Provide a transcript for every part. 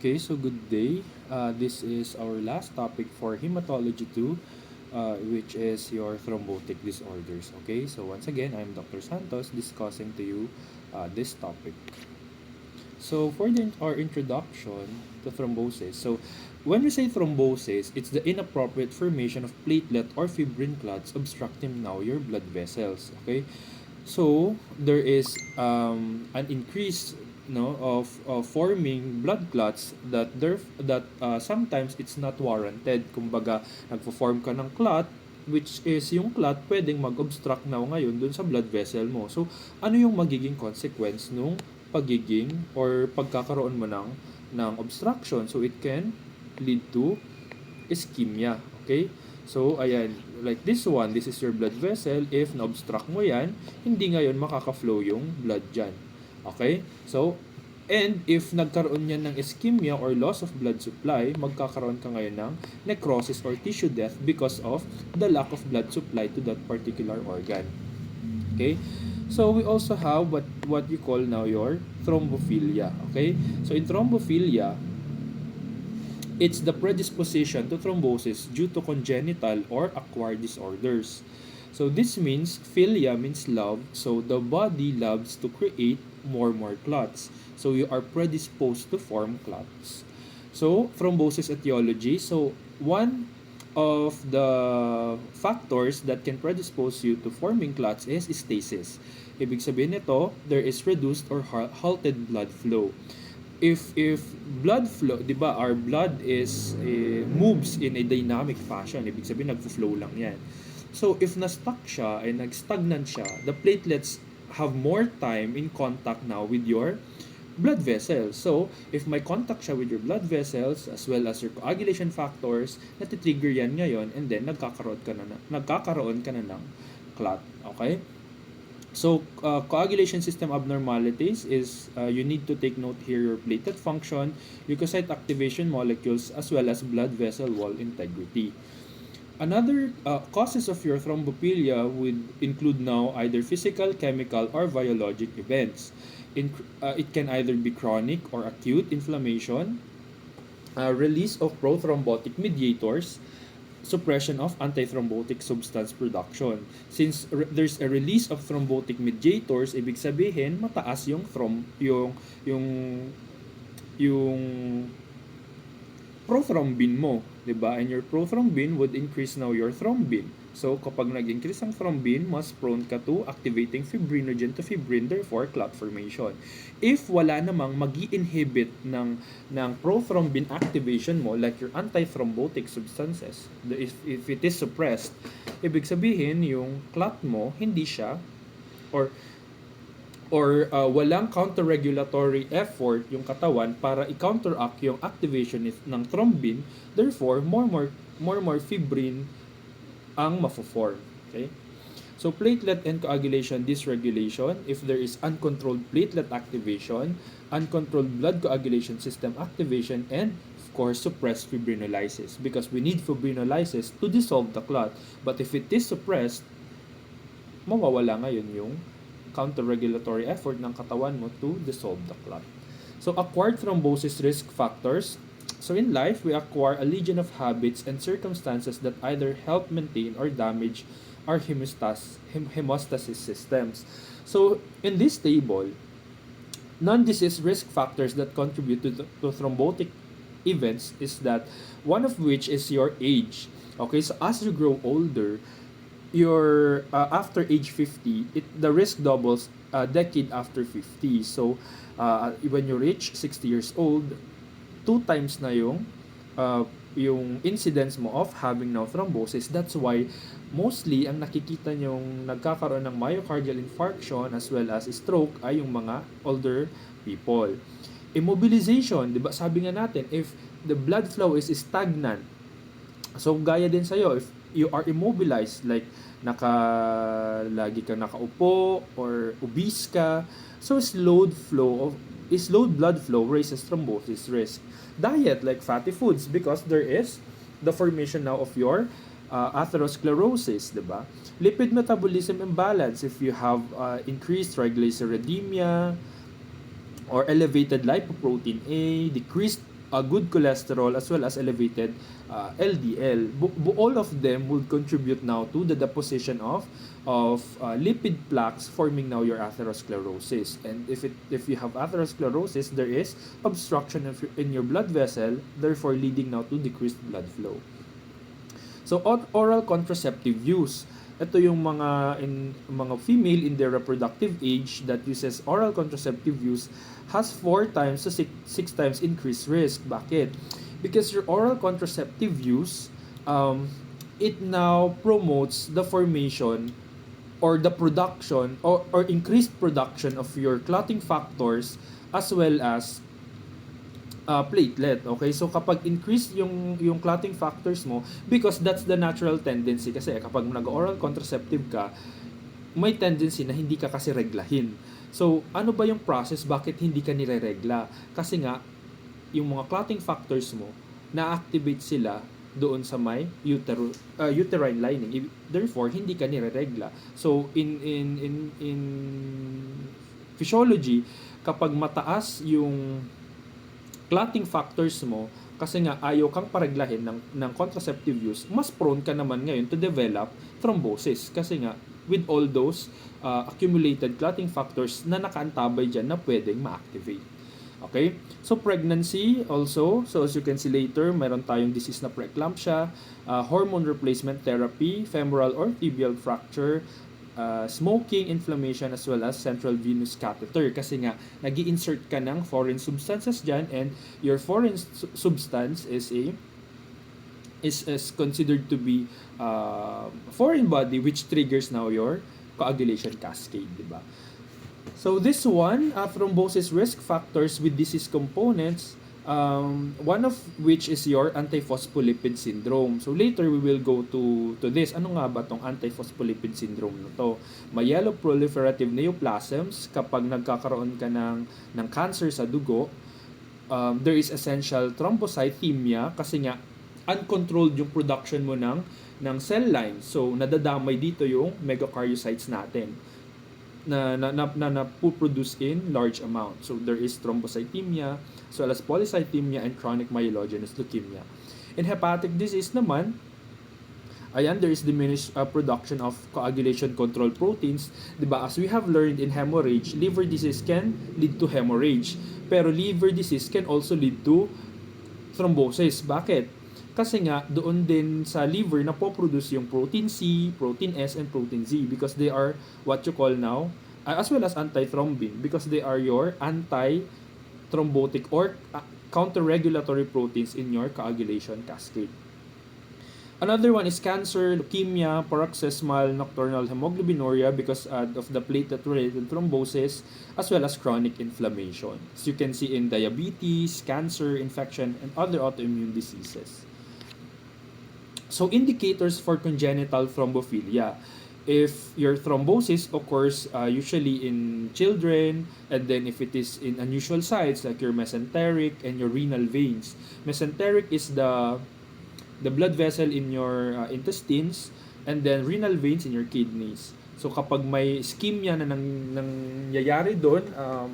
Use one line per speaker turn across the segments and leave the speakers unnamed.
Okay, so good day. This is our last topic for Hematology 2, which is your thrombotic disorders. Okay, so once again, I'm Dr. Santos discussing to you this topic. So for our introduction to thrombosis, so when we say thrombosis, it's the inappropriate formation of platelet or fibrin clots obstructing now your blood vessels. Okay, so there is an increase of forming blood clots that sometimes it's not warranted. Kumbaga, nagfo-form ka ng clot which is yung clot pwedeng mag-obstruct now ngayon dun sa blood vessel mo. So, ano yung magiging consequence nung pagiging or pagkakaroon mo ng obstruction? So, it can lead to ischemia. Okay? So, ayan, like this one, this is your blood vessel. If na-obstruct mo yan, hindi ngayon makaka-flow yung blood dyan. Okay? So, and if nagkaroon yan ng ischemia or loss of blood supply, magkakaroon ka ngayon ng necrosis or tissue death because of the lack of blood supply to that particular organ. Okay? So, we also have what you call now your thrombophilia. Okay? So, in thrombophilia, it's the predisposition to thrombosis due to congenital or acquired disorders. So this means philia means love. So the body loves to create more clots. So you are predisposed to form clots. So thrombosis etiology. So one of the factors that can predispose you to forming clots is stasis. Ibig sabihin nito, there is reduced or halted blood flow. If blood flow, 'di ba, our blood is moves in a dynamic fashion, ibig sabihin nagfo-flow lang 'yan. So if na-stuck siya ay nag-stagnant siya, the platelets have more time in contact now with your blood vessels. So if may contact siya with your blood vessels as well as your coagulation factors, nati-trigger 'yan ngayon, and then nagkakaroon ka na ng clot, okay? So, coagulation system abnormalities is you need to take note here your platelet function, leukocyte activation molecules, as well as blood vessel wall integrity. Another causes of your thrombophilia would include now either physical, chemical, or biologic events. It can either be chronic or acute inflammation, release of prothrombotic mediators, suppression of antithrombotic substance production. Since there's a release of thrombotic mediators, ibig sabihin mataas yung yung prothrombin mo, 'di ba? And your prothrombin would increase now your thrombin. So kapag nag-increase ang thrombin, mas prone ka to activating fibrinogen to fibrin, therefore clot formation. If wala namang magi-inhibit ng prothrombin activation mo, like your antithrombotic substances, if it is suppressed, ibig sabihin yung clot mo hindi siya or walang counter-regulatory effort yung katawan para i-counteract yung activation ng thrombin, therefore more fibrin ang mafo-form. Okay? So platelet and coagulation dysregulation, if there is uncontrolled platelet activation, uncontrolled blood coagulation system activation, and of course suppressed fibrinolysis, because we need fibrinolysis to dissolve the clot. But if it is suppressed, mawawala ngayon yung counter-regulatory effort ng katawan mo to dissolve the clot. So acquired thrombosis risk factors. So in life, we acquire a legion of habits and circumstances that either help maintain or damage our hemostasis systems. So in this table, non-disease risk factors that contribute to thrombotic events is that one of which is your age. Okay, so as you grow older, your after age 50, the risk doubles a decade after 50. So when you reach 60 years old, 2 times na yung incidence mo of having now thrombosis. That's why mostly ang nakikita nyong nagkakaroon ng myocardial infarction as well as stroke ay yung mga older people. Immobilization, 'di ba? Sabi nga natin, if the blood flow is stagnant, so gaya din sa'yo, if you are immobilized, like lagi kang nakaupo or obese ka, so slowed blood flow raises thrombosis risk. Diet, like fatty foods, because there is the formation now of your atherosclerosis, diba? Lipid metabolism imbalance, if you have increased triglyceridemia or elevated lipoprotein A, decreased good cholesterol as well as elevated LDL. All of them would contribute now to the deposition of lipid plaques, forming now your atherosclerosis. And if you have atherosclerosis, there is obstruction in your blood vessel, therefore leading now to decreased blood flow. So oral contraceptive use. Ito yung mga female in their reproductive age that uses oral contraceptive use has 4 times to 6 times increased risk. Bakit? Because your oral contraceptive use, it now promotes the formation or the production or increased production of your clotting factors as well as platelet. Okay, so kapag increase yung clotting factors mo, because that's the natural tendency, kasi kapag nag-oral contraceptive ka, may tendency na hindi ka kasi reglahin. So ano ba yung process, bakit hindi ka nireregla? Kasi nga yung mga clotting factors mo na-activate sila doon sa may uterine lining, therefore hindi ka nireregla. So in physiology, kapag mataas yung clotting factors mo, kasi nga ayaw kang pareglahin ng contraceptive use, mas prone ka naman ngayon to develop thrombosis. Kasi nga, with all those accumulated clotting factors na nakaantabay dyan na pwedeng ma-activate. Okay? So, pregnancy also. So, as you can see later, meron tayong disease na preeclampsia, hormone replacement therapy, femoral or tibial fracture, smoking, inflammation, as well as central venous catheter, kasi nga nag-i-insert ka ng foreign substances dyan, and your foreign substance is considered to be foreign body, which triggers now your coagulation cascade, diba? So this one, thrombosis risk factors with disease components, one of which is your antiphospholipid syndrome. So later we will go to this. Ano nga ba tong antiphospholipid syndrome na to? Myeloproliferative neoplasms, kapag nagkakaroon ka ng cancer sa dugo, there is essential thrombocythemia, kasi nga uncontrolled yung production mo ng cell lines. So nadadamay dito yung megakaryocytes natin na produce in large amount. So there is thrombocythemia as well as polycythemia and chronic myelogenous leukemia. In hepatic disease naman, there is diminished production of coagulation control proteins. Diba? As we have learned in hemorrhage, liver disease can lead to hemorrhage. Pero liver disease can also lead to thrombosis. Bakit? Kasi nga, doon din sa liver na po-produce yung protein C, protein S, and protein Z, because they are what you call now, as well as antithrombin, because they are your anti-thrombotic or counter-regulatory proteins in your coagulation cascade. Another one is cancer, leukemia, paroxysmal nocturnal hemoglobinuria because of the platelet-related thrombosis, as well as chronic inflammation. As you can see in diabetes, cancer, infection, and other autoimmune diseases. So indicators for congenital thrombophilia. If your thrombosis occurs usually in children, and then if it is in unusual sites like your mesenteric and your renal veins. Mesenteric is the blood vessel in your intestines, and then renal veins in your kidneys. So kapag may ischemia na nangyayari doon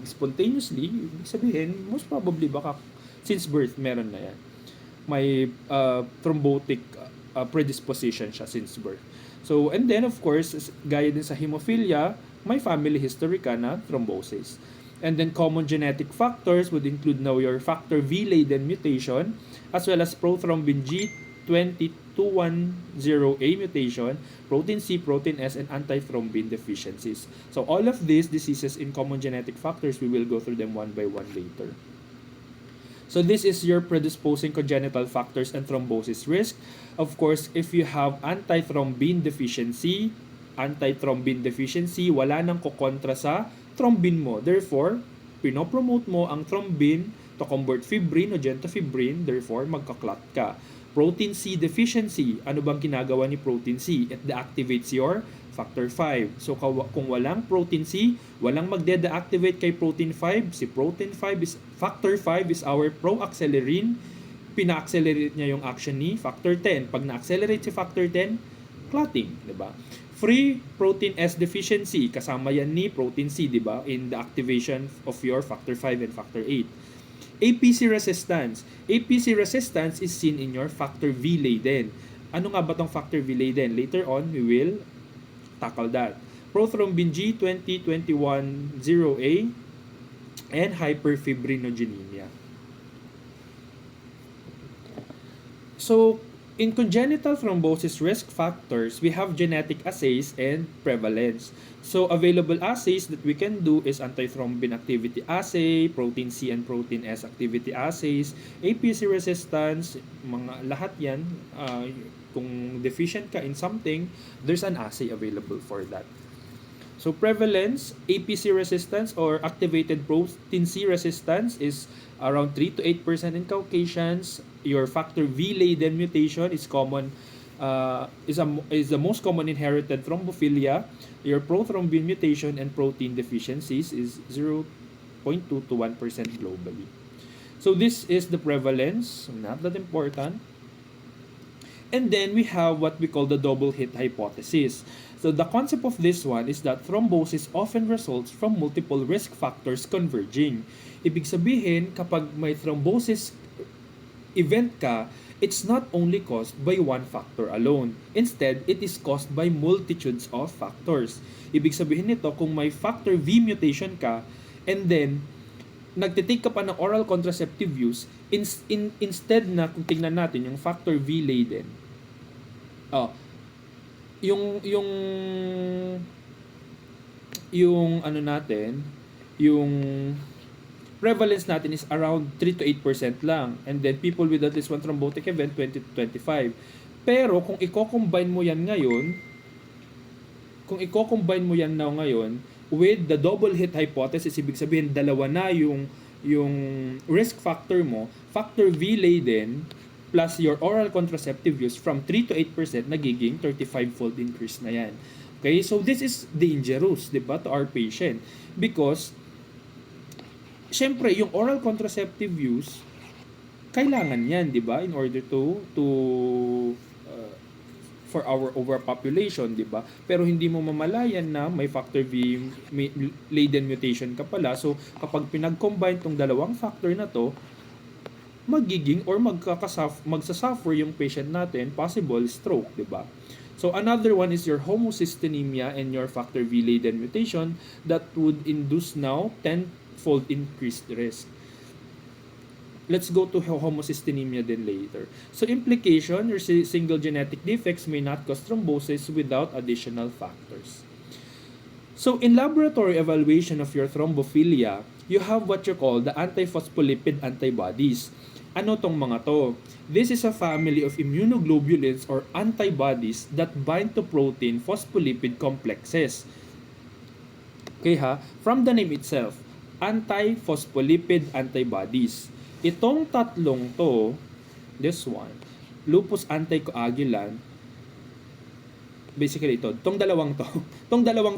spontaneously, ibig sabihin, most probably baka since birth meron na yan. May thrombotic predisposition siya since birth. So, and then of course, gaya din sa hemophilia, may family history ka na thrombosis. And then common genetic factors would include now your factor V laden mutation, as well as prothrombin G20-210A mutation, protein C, protein S, and antithrombin deficiencies. So all of these diseases in common genetic factors, we will go through them one by one later. So this is your predisposing congenital factors and thrombosis risk. Of course, if you have antithrombin deficiency, wala nang kukontra sa thrombin mo. Therefore, pinopromote mo ang thrombin to convert fibrin o gentofibrin, therefore magka-clot ka. Protein C deficiency, ano bang ginagawa ni protein C? It deactivates your factor 5. So kung walang protein C, walang magde-deactivate kay protein 5. Si protein 5 is factor 5 is our pro-accelerine. Pina-accelerate niya yung action ni factor 10. Pag na-accelerate si factor 10, clotting, 'di ba? Free protein S deficiency, kasama yan ni protein C, 'di ba? In the activation of your factor 5 and factor 8. APC resistance. APC resistance is seen in your factor V Leiden. Ano nga ba tong factor V Leiden? Later on, we will tackle that. Prothrombin G2021-0A and hyperfibrinogenemia. So, in congenital thrombosis risk factors, we have genetic assays and prevalence. So, available assays that we can do is antithrombin activity assay, protein C and protein S activity assays, APC resistance, mga lahat yan. Kung deficient ka in something, there's an assay available for that. So, prevalence, APC resistance or activated protein C resistance is around 3 to 8% in Caucasians. Your factor V Leiden mutation is common, is the most common inherited thrombophilia. Your prothrombin mutation and protein deficiencies is 0.2 to 1% globally. So this is the prevalence, not that important. And then we have what we call the double hit hypothesis. So the concept of this one is that thrombosis often results from multiple risk factors converging. Ibig sabihin, kapag may thrombosis event ka, it's not only caused by one factor alone. Instead, it is caused by multitudes of factors. Ibig sabihin nito, kung may factor V mutation ka, and then, nagtitake ka pa ng oral contraceptive use, instead na, kung tingnan natin, yung factor V Leiden, yung ano natin, yung prevalence natin is around 3 to 8% lang. And then people with at least one thrombotic event, 20 to 25. Pero kung i-combine mo yan ngayon, with the double hit hypothesis, ibig sabihin dalawa na yung risk factor mo, factor V Leiden plus your oral contraceptive use from 3 to 8%, nagiging 35-fold increase na yan. Okay, so this is dangerous, di ba, to our patient. Because syempre, yung oral contraceptive use, kailangan yan, di ba? In order for our overpopulation, di ba? Pero hindi mo mamalayan na may factor V Leiden mutation ka pala. So, kapag pinag-combine tong dalawang factor na to, magiging or magsasuffer yung patient natin, possible stroke, di ba? So, another one is your homocystinemia and your factor V Leiden mutation that would induce now 10-fold increased risk. Let's go to homocystinemia then later. So implication, your single genetic defects may not cause thrombosis without additional factors. So in laboratory evaluation of your thrombophilia, you have what you call the antiphospholipid antibodies. Ano tong mga to? This is a family of immunoglobulins or antibodies that bind to protein phospholipid complexes. Okay ha? From the name itself, antiphospholipid antibodies. Itong tatlong to, this one, lupus anticoagulant, basically ito, tong dalawang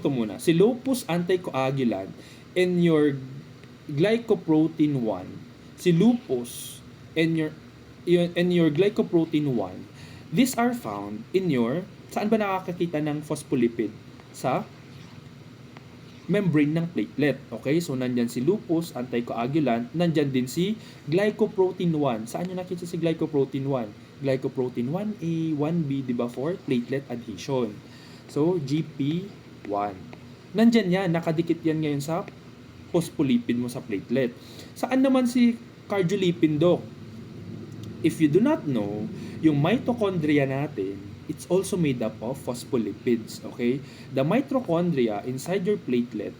to muna, si lupus anticoagulant and your glycoprotein 1, si lupus and your glycoprotein 1, these are found in your, saan ba nakakakita ng phospholipid? Sa membrane ng platelet. Okay? So, nandyan si lupus, anticoagulant, nandyan din si glycoprotein 1. Saan nyo nakita si glycoprotein 1? Glycoprotein 1A, 1B, di ba, for platelet adhesion. So, GP1. Nandyan yan, nakadikit yan ngayon sa phospholipid mo sa platelet. Saan naman si cardiolipin, doc? If you do not know, yung mitochondria natin, it's also made up of phospholipids, okay? The mitochondria inside your platelet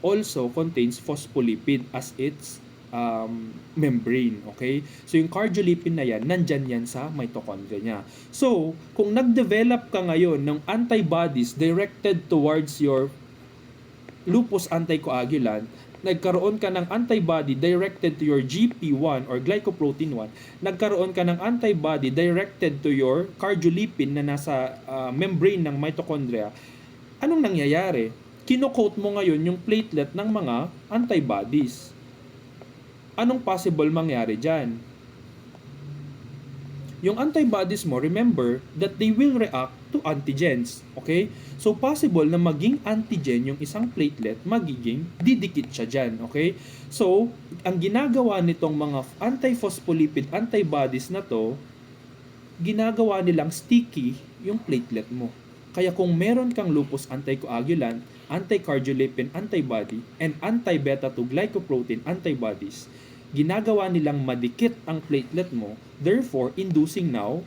also contains phospholipid as its membrane, okay? So, yung cardiolipin na yan, nandyan yan sa mitochondria niya. So, kung nag-develop ka ngayon ng antibodies directed towards your lupus anticoagulant, nagkaroon ka ng antibody directed to your GP1 or glycoprotein 1, nagkaroon ka ng antibody directed to your cardiolipin na nasa membrane ng mitochondria, anong nangyayari? Kino-coat mo ngayon yung platelet ng mga antibodies. Anong possible mangyari dyan? Yung antibodies mo, remember that they will react to antigens. Okay? So, possible na maging antigen yung isang platelet, magiging didikit siya dyan. Okay? So, ang ginagawa nitong mga antiphospholipid antibodies na to, ginagawa nilang sticky yung platelet mo. Kaya kung meron kang lupus anticoagulant, anticardiolipin antibody, and anti-beta 2 glycoprotein antibodies, ginagawa nilang madikit ang platelet mo, therefore inducing now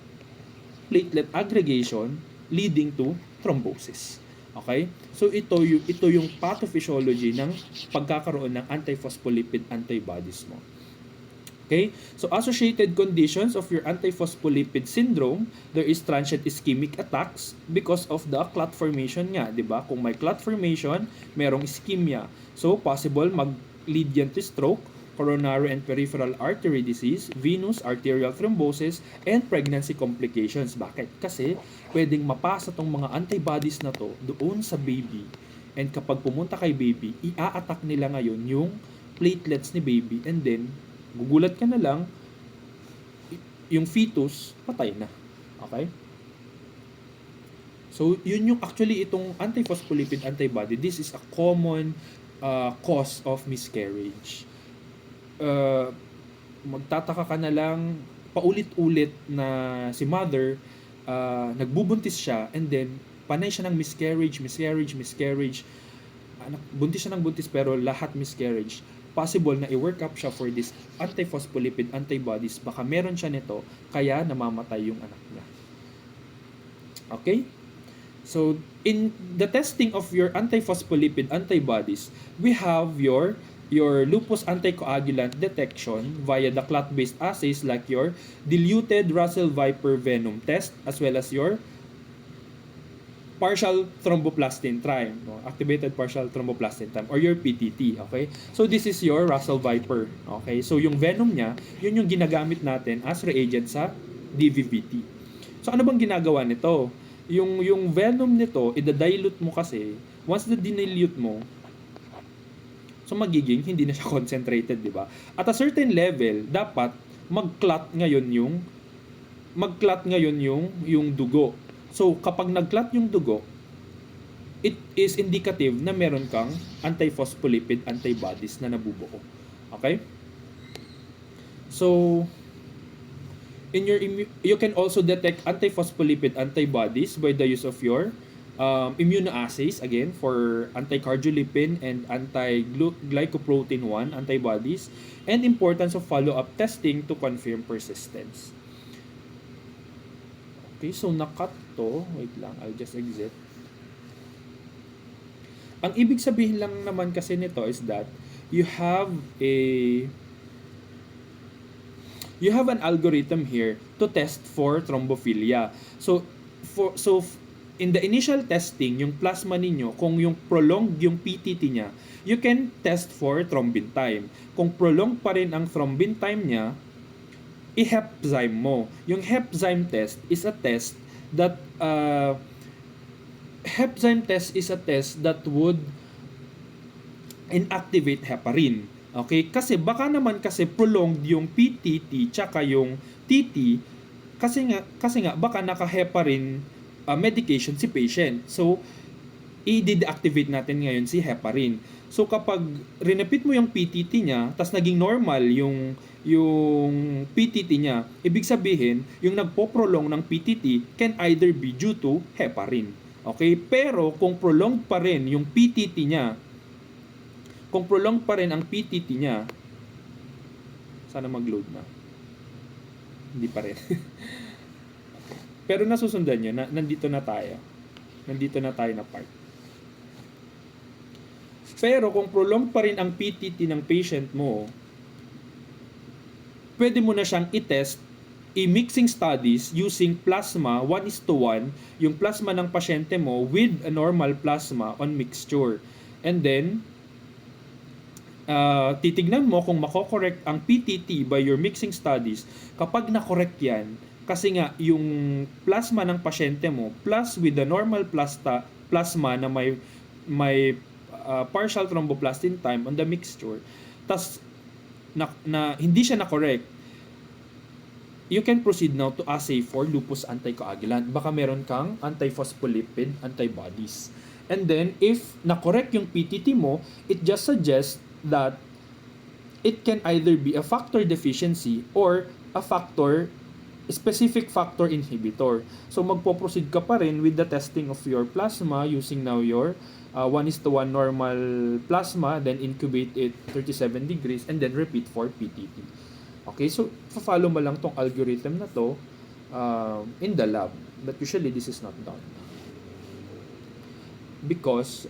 platelet aggregation leading to thrombosis. Okay? So ito yung pathophysiology ng pagkakaroon ng antiphospholipid antibodies mo. Okay? So associated conditions of your antiphospholipid syndrome, there is transient ischemic attacks because of the clot formation nga, 'di ba? Kung may clot formation, merong ischemia. So possible mag-lead yan to stroke, coronary and peripheral artery disease, venous arterial thrombosis, and pregnancy complications. Bakit? Kasi pwedeng mapasa tong mga antibodies na to doon sa baby. And kapag pumunta kay baby, i-attack nila ngayon yung platelets ni baby, and then gugulat ka na lang, yung fetus patay na. Okay? So yun yung actually itong antiphospholipid antibody, this is a common cause of miscarriage. Magtataka ka na lang, paulit-ulit na si mother nagbubuntis siya, and then panay siya ng miscarriage. Buntis siya ng buntis pero lahat miscarriage. Possible na i-work up siya for this antiphospholipid antibodies. Baka meron siya nito, kaya namamatay yung anak niya. Okay? So, in the testing of your antiphospholipid antibodies, we have your lupus anticoagulant detection via the clot-based assays like your diluted Russell Viper venom test, as well as your partial thromboplastin time, no? Activated partial thromboplastin time, or your PTT, okay? So this is your Russell Viper, okay? So yung venom niya, yun yung ginagamit natin as reagent sa DVVT. So ano bang ginagawa nito? Yung venom nito, i-dilute mo kasi, once na dinilute mo, so magiging hindi na siya concentrated, di ba? At a certain level, dapat mag-clot ngayon yung dugo. So, kapag nag-clot yung dugo, it is indicative na meron kang antiphospholipid antibodies na nabubuo. Okay? So, you can also detect antiphospholipid antibodies by the use of your immunoassays, again, for anticardiolipin and anti-glycoprotein 1 antibodies, and importance of follow-up testing to confirm persistence. Okay, so nakat to. Wait lang, I'll just exit. Ang ibig sabihin lang naman kasi nito is that you have an algorithm here to test for thrombophilia. So in the initial testing, yung plasma ninyo, kung yung prolonged yung PTT niya, you can test for thrombin time. Kung prolonged pa rin ang thrombin time niya, i-hepzyme mo. Yung hepzyme test is a test that would inactivate heparin. Okay? Kasi baka naman kasi prolonged yung PTT tsaka yung TT, kasi nga baka naka-heparin medication si patient. So i-deactivate natin ngayon si heparin. So kapag repeat mo yung PTT niya, tas naging normal yung PTT niya, ibig sabihin, yung nagpo-prolong ng PTT can either be due to heparin. Okay? Pero kung prolonged pa rin yung PTT niya, sana mag-load na. Hindi pa rin. Pero nasusundan nyo, nandito na tayo na part. Pero kung prolonged pa rin ang PTT ng patient mo, pwede mo na siyang i-test, i-mixing studies using plasma 1:1, yung plasma ng pasyente mo with a normal plasma on mixture. And then, titignan mo kung mako-correct ang PTT by your mixing studies. Kapag na-correct yan, kasi nga yung plasma ng pasyente mo plus with the normal plasma na may partial thromboplastin time on the mixture, tas na hindi siya na-correct, you can proceed now to assay for lupus anticoagulant. Baka meron kang antiphospholipid antibodies. And then, if na-correct yung PTT mo, it just suggests that it can either be a factor deficiency or a specific factor inhibitor. So magpo-proceed ka pa rin with the testing of your plasma using now your 1:1 normal plasma, then incubate it 37 degrees, and then repeat for PTT. Okay, so follow mo lang tong algorithm na to in the lab. But usually this is not done. Because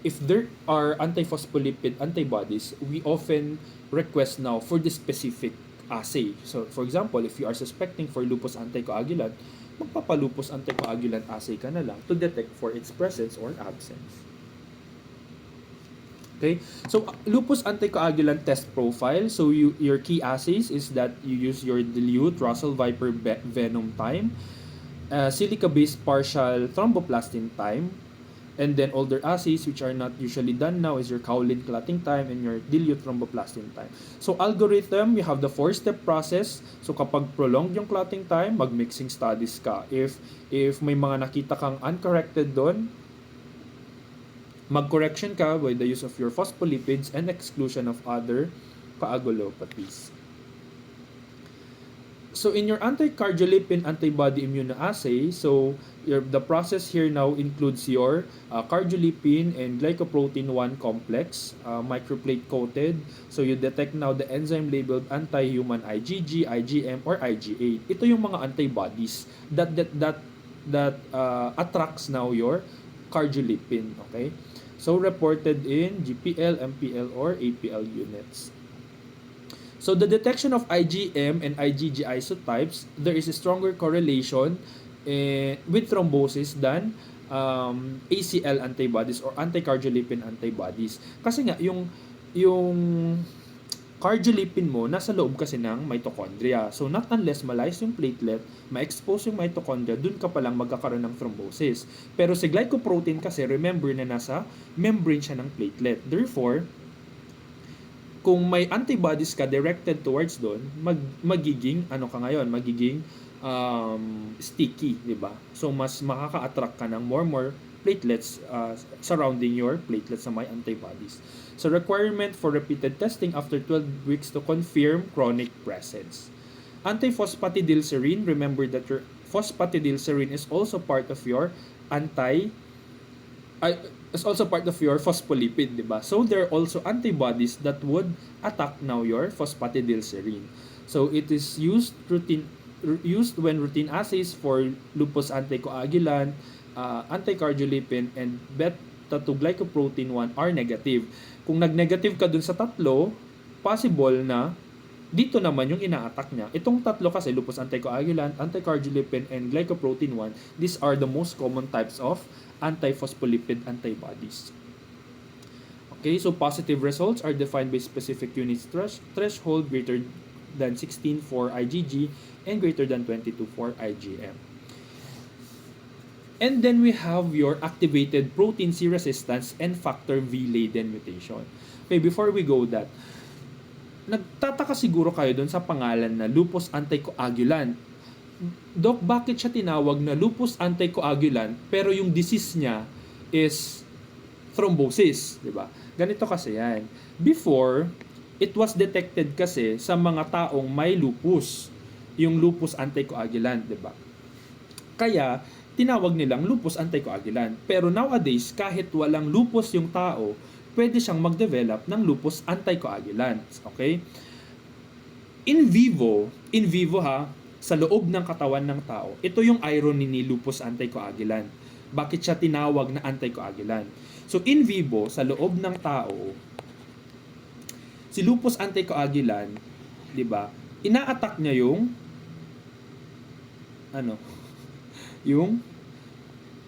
if there are antiphospholipid antibodies, we often request now for the specific assay. So, for example, if you are suspecting for lupus anticoagulant, magpapalupus anticoagulant assay ka na lang to detect for its presence or absence. Okay? So, lupus anticoagulant test profile. So, your key assays is that you use your dilute Russell Viper venom time, silica-based partial thromboplastin time, and then older assays which are not usually done now is your kaolin clotting time and your dilute thromboplastin time. So algorithm, you have the 4-step process. So kapag prolonged yung clotting time, mag-mixing studies ka. If may mga nakita kang uncorrected doon, mag-correction ka by the use of your phospholipids and exclusion of other coagulopathies. So in your anti-cardiolipin antibody immunoassay, so the process here now includes your cardiolipin and glycoprotein 1 complex, microplate coated. So you detect now the enzyme labeled anti-human IgG, IgM, or IgA. Ito yung mga antibodies that attracts now your cardiolipin. Okay, so reported in GPL, MPL, or APL units. So the detection of IgM and IgG isotypes, there is a stronger correlation with thrombosis than ACL antibodies or anti-cardiolipin antibodies. Kasi nga yung cardiolipin mo nasa loob kasi ng mitochondria. So not unless malayas yung platelet, ma-expose yung mitochondria, dun ka palang magkakaroon ng thrombosis. Pero si glycoprotein kasi, remember na nasa membrane siya ng platelet. Therefore, kung may antibodies ka directed towards doon, magiging sticky, di ba? So mas makaka-attract ka ng more platelets surrounding your platelets na may antibodies. So requirement for repeated testing after 12 weeks to confirm chronic presence. Antiphosphatidylserine, remember that your phosphatidylserine is also part of your phospholipid, di ba? So there are also antibodies that would attack now your phosphatidylserine. So it is used when routine assays for lupus anticoagulant, anticardiolipin, and beta-2 glycoprotein 1 are negative. Kung nag-negative ka dun sa tatlo, possible na dito naman yung ina-attack niya. Itong tatlo kasi, lupus anticoagulant, anticardiolipin, and glycoprotein 1, these are the most common types of antiphospholipid antibodies. Okay, so positive results are defined by specific units threshold greater than 16 for IgG and greater than 22 for IgM. And then we have your activated protein C resistance and factor V laden mutation. Okay, before we go that, nagtataka siguro kayo dun sa pangalan na lupus anticoagulant. Doc, bakit siya tinawag na lupus anticoagulant pero yung disease niya is thrombosis, di ba? Ganito kasi yan. Before, it was detected kasi sa mga taong may lupus, yung lupus anticoagulant, di ba? Kaya, tinawag nilang lupus anticoagulant. Pero nowadays, kahit walang lupus yung tao, pwede siyang mag-develop ng lupus anticoagulant. Okay? In vivo ha, sa loob ng katawan ng tao, ito yung irony ni lupus anticoagulant. Bakit siya tinawag na anticoagulant? So in vivo, sa loob ng tao, si lupus anticoagulant, di ba, ina-attack niya yung yung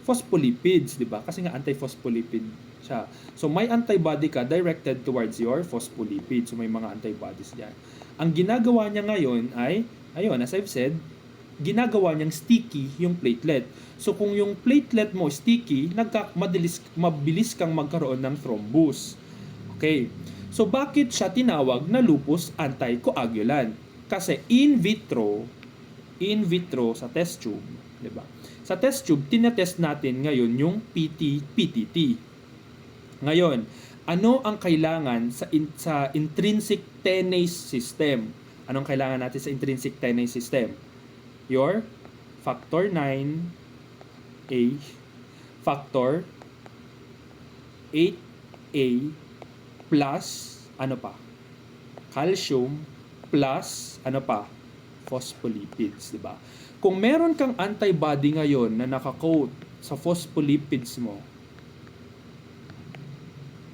phospholipids, di ba? Kasi nga antiphospholipid siya. So may antibody ka directed towards your phospholipids. So may mga antibodies diyan. Ang ginagawa niya ngayon ay, ayun, as I've said, ginagawa niyang sticky yung platelet. So kung yung platelet mo sticky, mabilis kang magkaroon ng thrombus. Okay. So bakit siya tinawag na lupus anticoagulant? Kasi in vitro sa test tube, 'di ba? Sa test tube, tinetest natin ngayon yung PTT. Ngayon, Ano ang kailangan sa intrinsic tenase system? Anong kailangan natin sa intrinsic tenase system? Your factor 9A, factor 8A, plus, ano pa? Calcium, plus, ano pa? Phospholipids, di ba? Kung meron kang antibody ngayon na nakakoat sa phospholipids mo,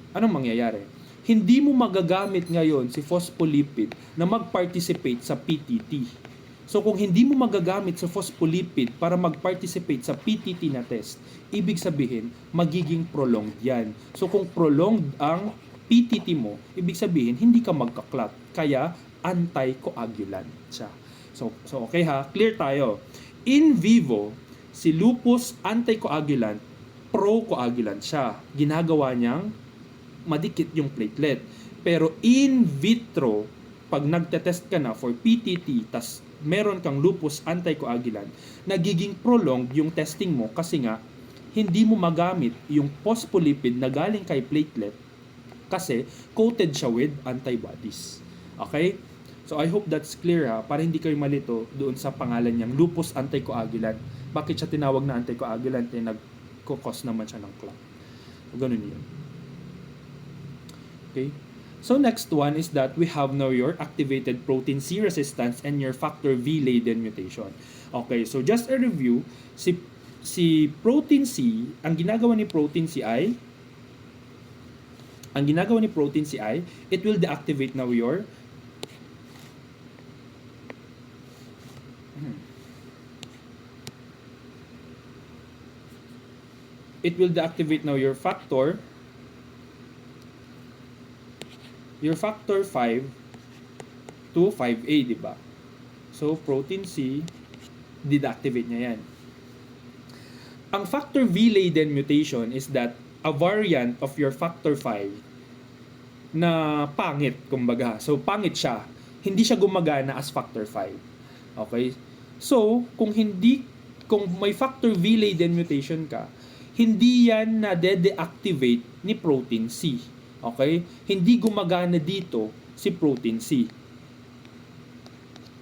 anong mangyayari? Hindi mo magagamit ngayon si phospholipid na mag-participate sa PTT. So kung hindi mo magagamit sa phospholipid para mag-participate sa PTT na test, ibig sabihin, magiging prolonged yan. So kung prolonged ang PTT mo, ibig sabihin, hindi ka magka-clot. Kaya, anticoagulant siya. So okay ha, clear tayo. In vivo, si lupus anticoagulant, procoagulant siya. Ginagawa niyang madikit yung platelet. Pero in vitro, pag nagtetest ka na for PTT, tas meron kang lupus anticoagulant, nagiging prolonged yung testing mo kasi nga, hindi mo magamit yung phospholipid na galing kay platelet kasi coated siya with antibodies. Okay? So I hope that's clear ha, para hindi kayo malito doon sa pangalan niyang lupus anticoagulant. Bakit siya tinawag na anticoagulant? Eh, nagkukos naman siya ng clot. So, ganun yun. Okay? So next one is that we have now your activated protein C resistance and your factor V laden mutation. Okay, so just a review, si protein C, ang ginagawa ni protein C ay it will deactivate now your factor 5 to 5A, di ba? So, protein C, deactivate niya yan. Ang factor V laden mutation is that a variant of your factor 5 na pangit, kumbaga. So, pangit siya. Hindi siya gumagana as factor 5. Okay? So, kung may factor V laden mutation ka, hindi yan na deactivate ni protein C. Okay? Hindi gumagana dito si protein C.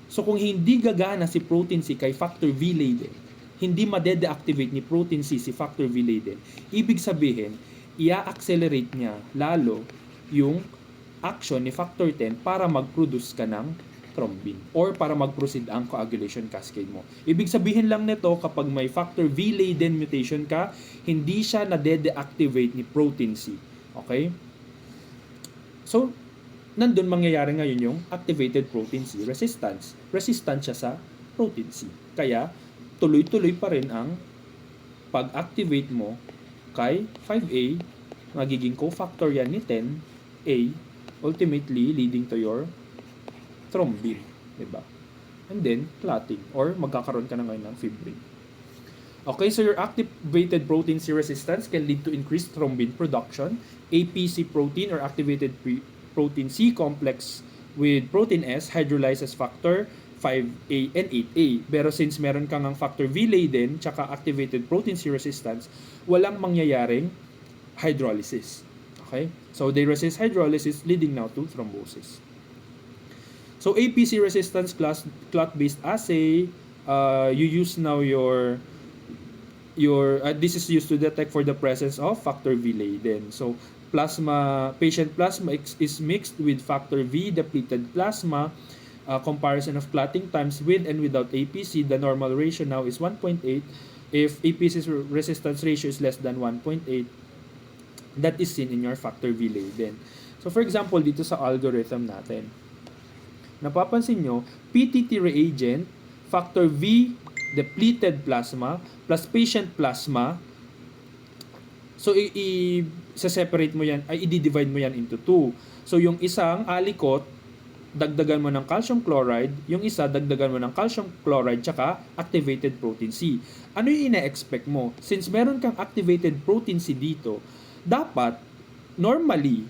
So kung hindi gagana si protein C kay factor V laden, hindi ma-deactivate ni protein C si factor V laden, ibig sabihin, i-accelerate niya lalo yung action ni factor 10 para mag-produce ka ng thrombin or para mag-proceed ang coagulation cascade mo. Ibig sabihin lang nito, kapag may factor V laden mutation ka, hindi siya na-deactivate ni protein C. Okay? So, nandun mangyayari ngayon yung activated protein C resistance. Resistant siya sa protein C. Kaya, tuloy-tuloy pa rin ang pag-activate mo kay 5A, magiging cofactor yan ni 10A, ultimately leading to your thrombin. Diba? And then, clotting. Or magkakaroon ka na ngayon ng fibrin. Okay, so your activated protein C resistance can lead to increased thrombin production. APC protein or activated protein C complex with protein S hydrolyzes factor 5A and 8A. Pero since meron kang ang factor V laden tsaka activated protein C resistance, walang mangyayaring hydrolysis. Okay? So they resist hydrolysis leading now to thrombosis. So APC resistance clot-based assay, you use now your this is used to detect for the presence of factor V laden. So patient plasma is mixed with factor V depleted plasma. Comparison of clotting times with and without APC, the normal ratio now is 1.8. If APC's resistance ratio is less than 1.8, that is seen in your factor V laden. So for example, dito sa algorithm natin, napapansin nyo, PTT reagent, factor V depleted plasma, plus patient plasma. So, i-separate mo yan, i-divide mo yan into 2. So, yung isang alikot, dagdagan mo ng calcium chloride, yung isa, dagdagan mo ng calcium chloride, tsaka activated protein C. Ano yung ina-expect mo? Since meron kang activated protein C dito, normally,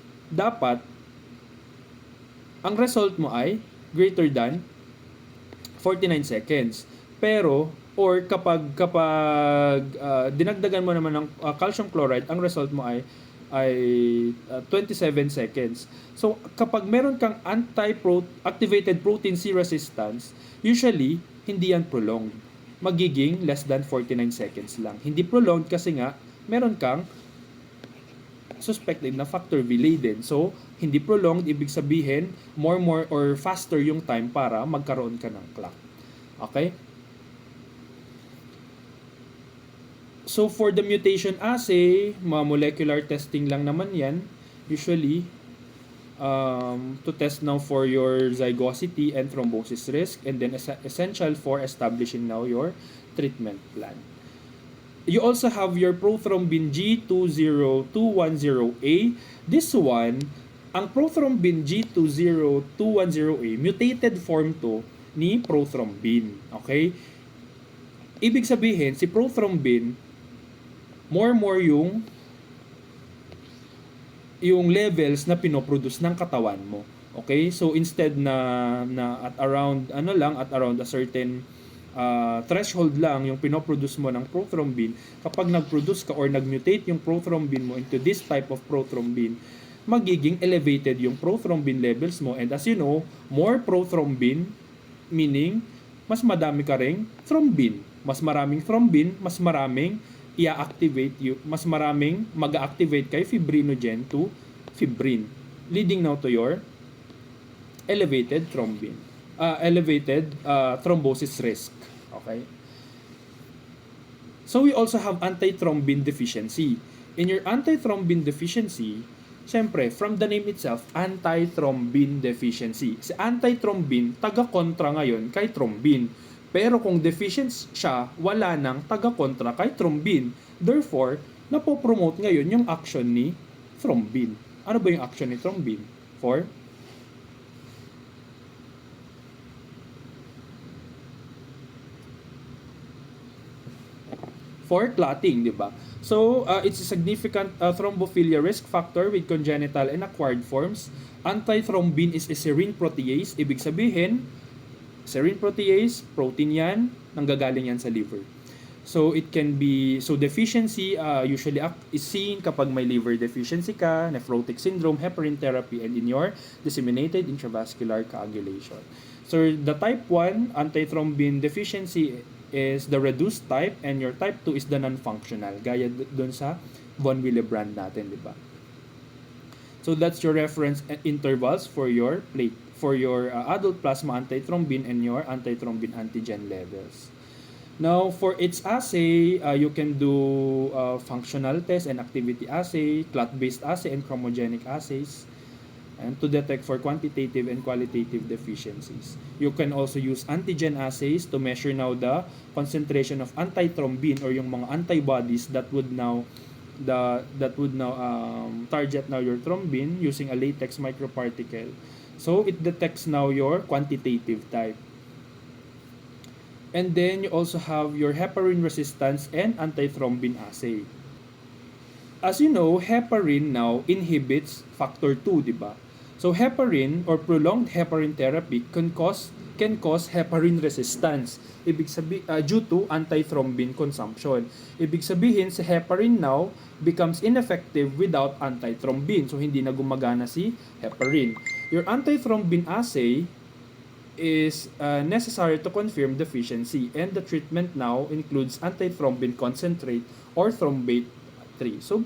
ang result mo ay greater than 49 seconds. Pero, kapag dinagdagan mo naman ng calcium chloride, ang result mo ay ay 27 seconds. So, kapag meron kang activated protein C resistance, usually, hindi yan prolonged. Magiging less than 49 seconds lang. Hindi prolonged kasi nga, meron kang suspected na factor V laden. So, hindi prolonged, ibig sabihin, more or faster yung time para magkaroon ka ng clock. Okay? So, for the mutation assay, mga molecular testing lang naman yan. Usually, to test now for your zygosity and thrombosis risk, and then essential for establishing now your treatment plan. You also have your prothrombin G20210A. This one, ang prothrombin G20210A, mutated form to ni prothrombin. Okay? Ibig sabihin, si prothrombin, more yung levels na pinoproduce ng katawan mo. Okay? So instead na at around a certain threshold lang yung pinoproduce mo ng prothrombin, kapag nag-produce ka or nag-mutate yung prothrombin mo into this type of prothrombin, magiging elevated yung prothrombin levels mo, and as you know, more prothrombin meaning mas madami ka ring thrombin. Mas maraming thrombin, mas maraming mas maraming mag-activate kay fibrinogen to fibrin, leading now to your elevated thrombosis risk. Okay? So we also have antithrombin deficiency. In your antithrombin deficiency, syempre, from the name itself, antithrombin deficiency. Si antithrombin, taga-kontra ngayon kay thrombin. Pero kung deficient siya, wala nang taga-kontra kay thrombin. Therefore, napopromote ngayon yung action ni thrombin. Ano ba yung action ni thrombin? For clotting, di ba? So, it's a significant thrombophilia risk factor with congenital and acquired forms. Antithrombin is a serine protease. Ibig sabihin, serine protease, protein yan, nanggagaling yan sa liver. So, deficiency usually is seen kapag may liver deficiency ka, nephrotic syndrome, heparin therapy, and in your disseminated intravascular coagulation. So, the type 1 antithrombin deficiency is the reduced type, and your type 2 is the non-functional, gaya doon sa von Willebrand natin, di ba? So that's your reference intervals for your adult plasma antithrombin and your antithrombin antigen levels. Now, for its assay, you can do functional test and activity assay, clot-based assay, and chromogenic assays, and to detect for quantitative and qualitative deficiencies. You can also use antigen assays to measure now the concentration of antithrombin or yung mga antibodies that would now target now your thrombin using a latex microparticle. So it detects now your quantitative type. And then you also have your heparin resistance and antithrombin assay. As you know, heparin now inhibits factor 2, di ba? So heparin or prolonged heparin therapy can cause heparin resistance. Ibig sabihin due to antithrombin consumption. Ibig sabihin si heparin now becomes ineffective without antithrombin. So hindi na gumagana si heparin. Your antithrombin assay is necessary to confirm deficiency, and the treatment now includes antithrombin concentrate or thrombate 3. So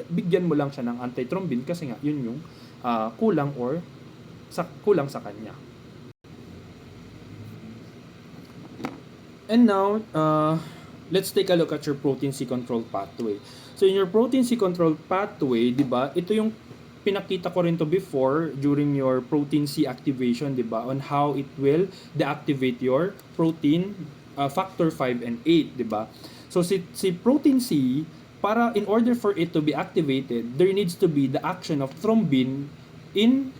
bigyan mo lang siya ng antithrombin kasi nga yun yung kulang sa kanya. And now, let's take a look at your protein C control pathway. So in your protein C control pathway, di ba, ito yung pinakita ko rin to before during your protein C activation, di ba, on how it will deactivate your protein factor 5 and 8, di ba? So si protein C, para in order for it to be activated, there needs to be the action of thrombin in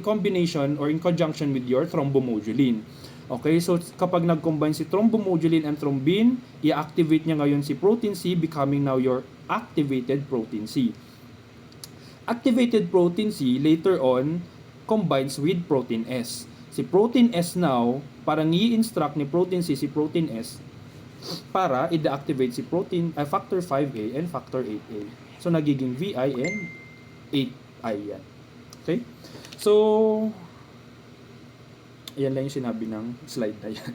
combination or in conjunction with your thrombomodulin. Okay, so kapag nag-combine si thrombomodulin and thrombin, i-activate niya ngayon si protein C, becoming now your activated protein C. Activated protein C later on combines with protein S. Si protein S now, parang i-instruct ni protein C si protein S para i-deactivate si factor 5A and factor 8A. So nagiging VI and 8I yan. Okay? So, yan lang yung sinabi ng slide na yan.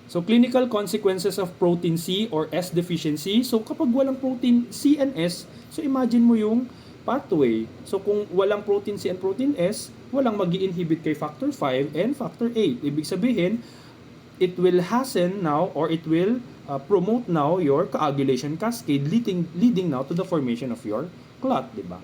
So, clinical consequences of protein C or S deficiency. So, kapag walang protein C and S, so imagine mo yung pathway. So, kung walang protein C and protein S, walang mag-i-inhibit kay factor 5 and factor 8. Ibig sabihin, it will hasten now or it will promote now your coagulation cascade leading now to the formation of your clot, di ba?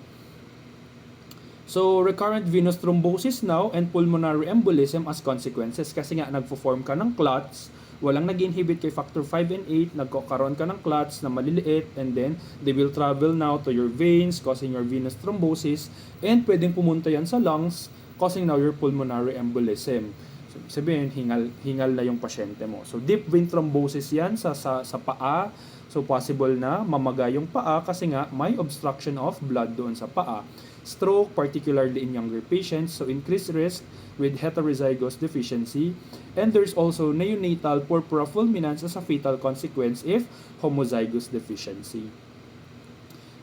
So, recurrent venous thrombosis now and pulmonary embolism as consequences kasi nga nagfo-form ka ng clots, walang nag-inhibit kay factor 5 and 8, nagkakaroon ka ng clots na maliliit and then they will travel now to your veins causing your venous thrombosis and pwedeng pumunta yan sa lungs causing now your pulmonary embolism. So, sabihin, hingal na yung pasyente mo. So, deep vein thrombosis yan sa paa. So, possible na mamaga yung paa kasi nga may obstruction of blood doon sa paa. Stroke, particularly in younger patients, so increased risk with heterozygous deficiency. And there's also neonatal purpura fulminans as a fatal consequence if homozygous deficiency.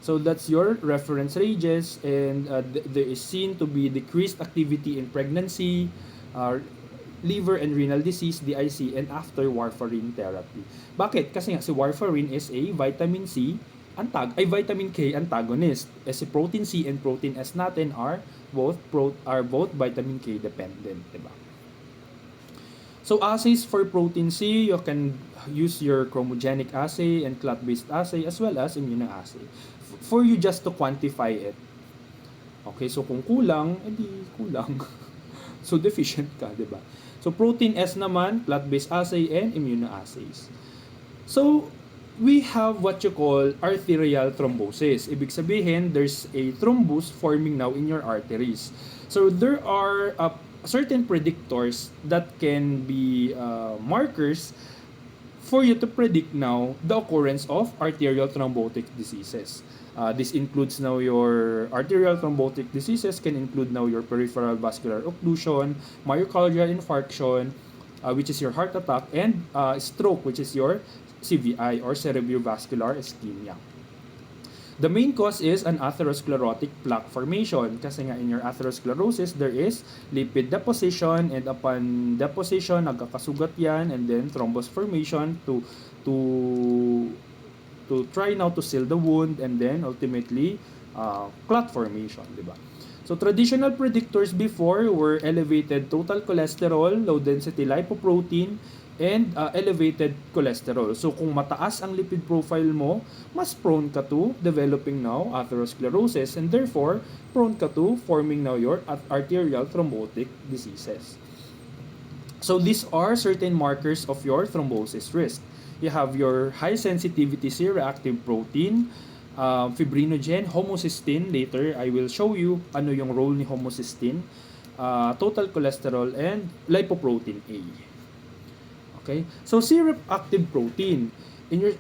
So that's your reference ranges, and there is seen to be decreased activity in pregnancy, liver and renal disease, DIC, and after warfarin therapy. Bakit? Kasi nga si warfarin is a vitamin C vitamin K antagonist. Si protein C and protein S natin are both vitamin K dependent, diba? So assays for protein C, you can use your chromogenic assay and clot-based assay as well as immunoassay for you just to quantify it. Okay, so kung kulang, edi kulang. So deficient ka, diba? So protein S naman, clot-based assay and immunoassays. So we have what you call arterial thrombosis. Ibig sabihin, there's a thrombus forming now in your arteries. So there are certain predictors that can be markers for you to predict now the occurrence of arterial thrombotic diseases. This includes now your arterial thrombotic diseases can include now your peripheral vascular occlusion, myocardial infarction, which is your heart attack, and stroke, which is your CVI or cerebrovascular ischemia. The main cause is an atherosclerotic plaque formation kasi nga in your atherosclerosis there is lipid deposition, and upon deposition nagkakasugat yan and then thrombus formation to try now to seal the wound and then ultimately clot formation, di ba? So traditional predictors before were elevated total cholesterol, low density lipoprotein, and elevated cholesterol. So kung mataas ang lipid profile mo, mas prone ka to developing now atherosclerosis and therefore prone ka to forming now your arterial thrombotic diseases. So these are certain markers of your thrombosis risk. You have your high sensitivity C-reactive protein, fibrinogen, homocysteine. Later, I will show you ano yung role ni homocysteine, total cholesterol, and lipoprotein A. Okay? So, C-reactive protein.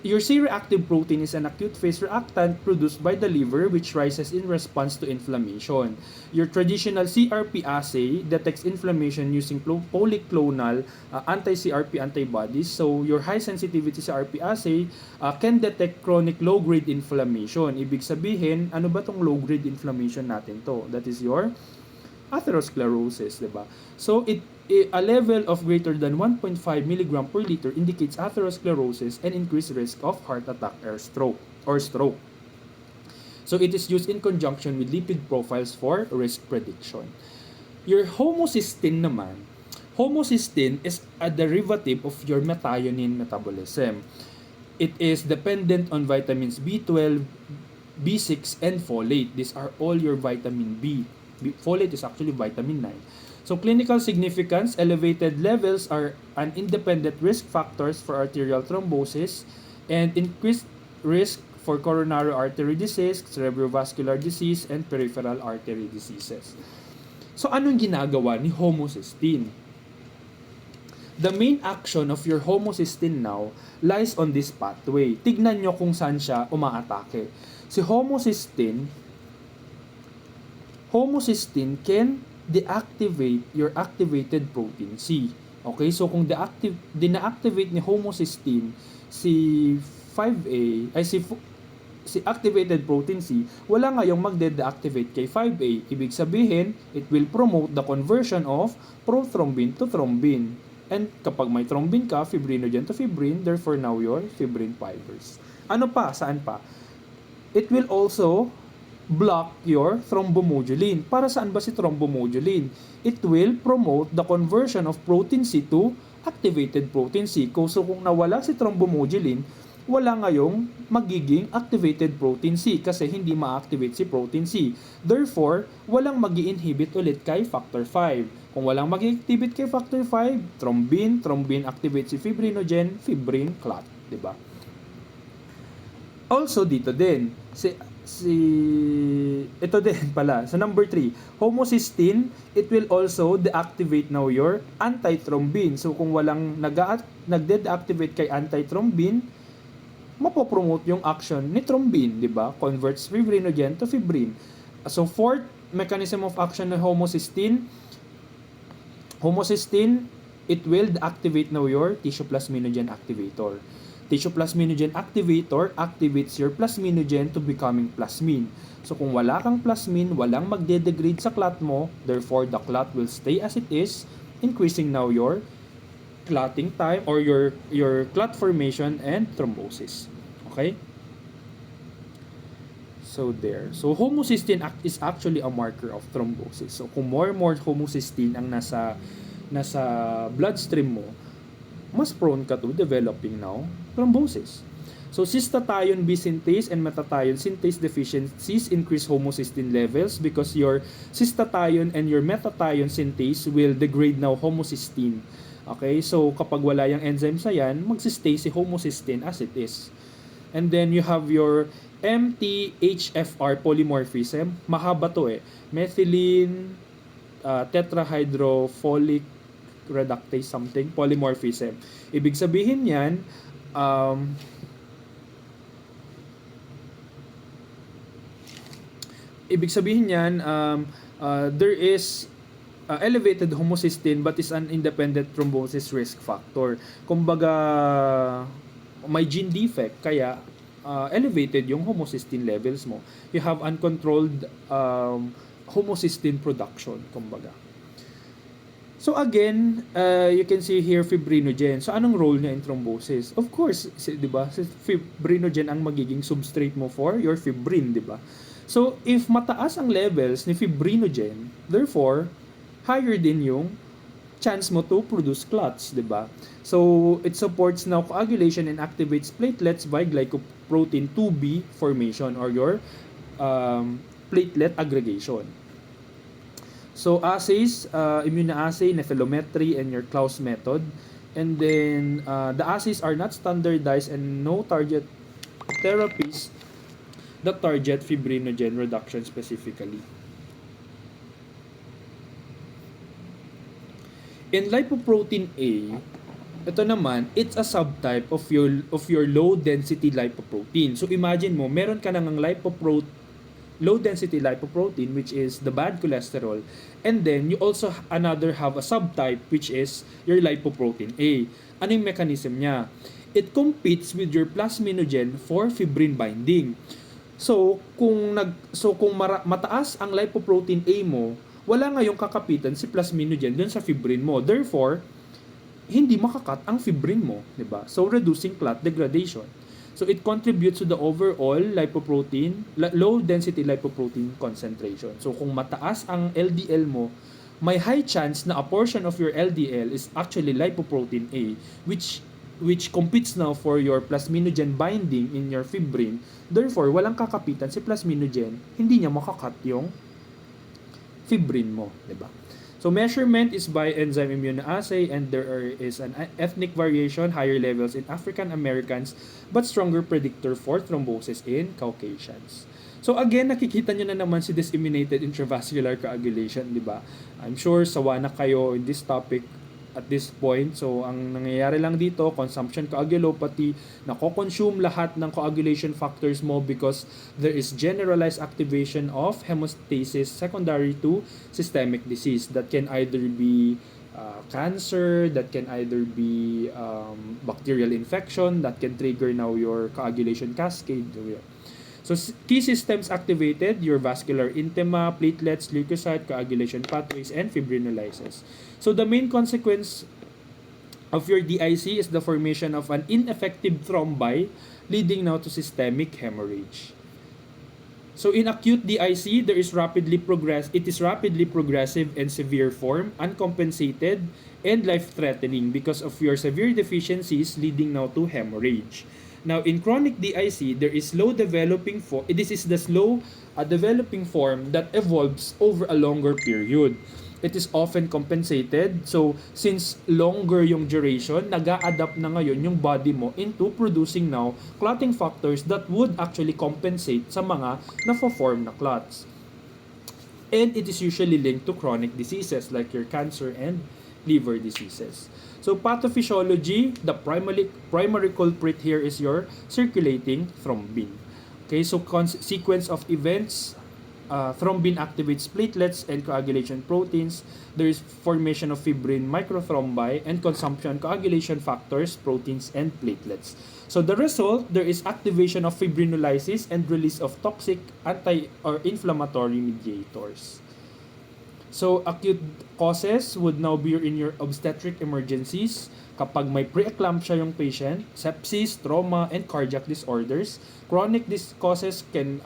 Your C-reactive protein is an acute phase reactant produced by the liver which rises in response to inflammation. Your traditional CRP assay detects inflammation using polyclonal anti-CRP antibodies. So, your high sensitivity CRP assay can detect chronic low-grade inflammation. Ibig sabihin, ano ba tong low-grade inflammation natin to? That is your atherosclerosis, diba? So, a level of greater than 1.5 mg per liter indicates atherosclerosis and increased risk of heart attack or stroke. So, it is used in conjunction with lipid profiles for risk prediction. Your homocysteine naman, homocysteine is a derivative of your methionine metabolism. It is dependent on vitamins B12, B6, and folate. These are all your vitamin B. Folate is actually vitamin 9. So clinical significance, elevated levels are an independent risk factors for arterial thrombosis and increased risk for coronary artery disease, cerebrovascular disease, and peripheral artery diseases. So anong ginagawa ni homocysteine? The main action of your homocysteine now lies on this pathway. Tignan nyo kung saan siya umaatake. Si homocysteine can deactivate your activated protein C. Okay, so kung dina-activate ni homocysteine si 5A, ay si si activated protein C, wala ngayong magde-deactivate kay 5A. Ibig sabihin, it will promote the conversion of prothrombin to thrombin. And kapag may thrombin ka, fibrinogen to fibrin, therefore now your fibrin fibers. Ano pa? Saan pa? It will also block your thrombomodulin. Para saan ba si thrombomodulin? It will promote the conversion of protein C to activated protein C. So kung nawala si thrombomodulin, wala ngayong magiging activated protein C kasi hindi ma-activate si protein C. Therefore, walang magi-inhibit ulit kay factor 5. Kung walang magi-activate kay factor 5, thrombin activate si fibrinogen, fibrin clot, 'di ba? Also dito din, ito din pala. So number 3, homocysteine, it will also deactivate now your antithrombin. So kung walang nagde-deactivate kay antithrombin, mapopromote yung action ni thrombin, di ba? Converts fibrinogen to fibrin. So fourth mechanism of action ng homocysteine, it will deactivate now your tissue plasminogen activator. Tissue plasminogen activator activates your plasminogen to becoming plasmin. So kung wala kang plasmin, walang magde-degrade sa clot mo, therefore the clot will stay as it is, increasing now your clotting time or your clot formation and thrombosis. Okay? So there. So homocysteine is actually a marker of thrombosis. So kung more homocysteine ang nasa bloodstream mo, mas prone ka to developing now thrombosis. So cystathionine B synthase and metathionine synthase deficiencies increase homocysteine levels because your cystathionine and your metathionine synthase will degrade now homocysteine. Okay, so kapag wala yung enzyme sa yan, magsistay si homocysteine as it is. And then you have your MTHFR polymorphism. Mahaba to eh. Methylene tetrahydrofolic reductase something, polymorphism. Ibig sabihin yan, there is elevated homocysteine but is an independent thrombosis risk factor. Kumbaga, may gene defect, kaya elevated yung homocysteine levels mo. You have uncontrolled homocysteine production, kumbaga. So again, you can see here fibrinogen. So anong role niya in thrombosis? Of course, 'di ba? Si fibrinogen ang magiging substrate mo for your fibrin, 'di ba? So if mataas ang levels ni fibrinogen, therefore higher din yung chance mo to produce clots, 'di ba? So it supports now coagulation and activates platelets by glycoprotein 2B formation or your platelet aggregation. So assays, immunoassay, nephelometry, and your Klaus method. And then the assays are not standardized and no target therapies that target fibrinogen reduction specifically. In lipoprotein A, ito naman, it's a subtype of your low density lipoprotein. So imagine mo, meron ka nang low density lipoprotein, which is the bad cholesterol, and then you also have a subtype which is your lipoprotein A. Ano yung mechanism niya? It competes with your plasminogen for fibrin binding. So kung mataas ang lipoprotein A mo, wala ngayong kakapitan si plasminogen dun sa fibrin mo. Therefore, hindi makakat ang fibrin mo, 'di ba? So reducing clot degradation. So it contributes to the overall low density lipoprotein concentration. So kung mataas ang LDL mo, may high chance na a portion of your LDL is actually lipoprotein A, which competes now for your plasminogen binding in your fibrin. Therefore, walang kakapitan si plasminogen, hindi niya makakat yung fibrin mo, 'di ba? So measurement is by enzyme immunoassay, and there is an ethnic variation, higher levels in African Americans, but stronger predictor for thrombosis in Caucasians. So again, nakikita nyo na naman si disseminated intravascular coagulation, di ba? I'm sure sawa na kayo in this topic at this point. So ang nangyayari lang dito, consumption coagulopathy, nako-consume lahat ng coagulation factors mo because there is generalized activation of hemostasis secondary to systemic disease that can either be cancer, that can either be bacterial infection, that can trigger now your coagulation cascade. So key systems activated, your vascular intima, platelets, leukocyte, coagulation pathways, and fibrinolysis. So the main consequence of your DIC is the formation of an ineffective thrombi leading now to systemic hemorrhage. So in acute DIC, it is rapidly progressive and severe form, uncompensated, and life-threatening because of your severe deficiencies leading now to hemorrhage. Now in chronic DIC, there is this is the slow developing form that evolves over a longer period. It is often compensated. So, since longer yung duration, nag-a-adapt na ngayon yung body mo into producing now clotting factors that would actually compensate sa mga na-form na clots. And it is usually linked to chronic diseases like your cancer and liver diseases. So, pathophysiology, the primary culprit here is your circulating thrombin. Okay, so sequence of events, thrombin activates platelets and coagulation proteins. There is formation of fibrin microthrombi and consumption coagulation factors, proteins, and platelets. So the result, there is activation of fibrinolysis and release of toxic or inflammatory mediators. So acute causes would now be in your obstetric emergencies kapag may preeclampsia yung patient, sepsis, trauma, and cardiac disorders. Chronic causes can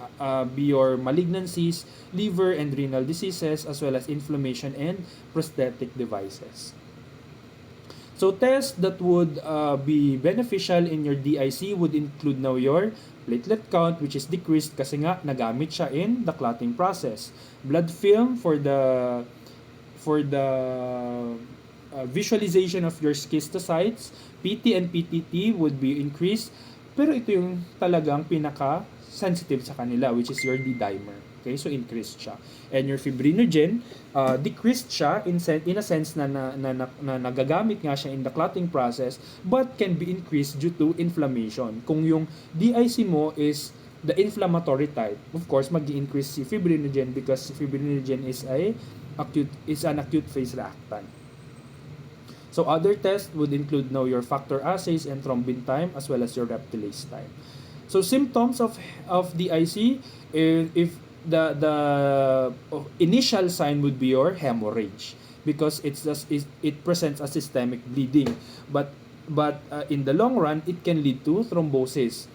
be your malignancies, liver and renal diseases, as well as inflammation and prosthetic devices. So tests that would be beneficial in your DIC would include now your platelet count, which is decreased kasi nga nagamit siya in the clotting process. Blood film for the visualization of your schistocytes. PT and PTT would be increased, pero ito yung talagang pinaka-sensitive sa kanila, which is your D-dimer. Okay, so increased siya. And your fibrinogen, decreased siya in a sense na nagagamit nga siya in the clotting process, but can be increased due to inflammation. Kung yung DIC mo is the inflammatory type, of course, mag-increase si fibrinogen because fibrinogen is an acute phase reactant. So other tests would include now your factor assays and thrombin time as well as your reptilase time. So symptoms of DIC, if the initial sign would be your hemorrhage because it presents a systemic bleeding, but in the long run it can lead to thrombosis.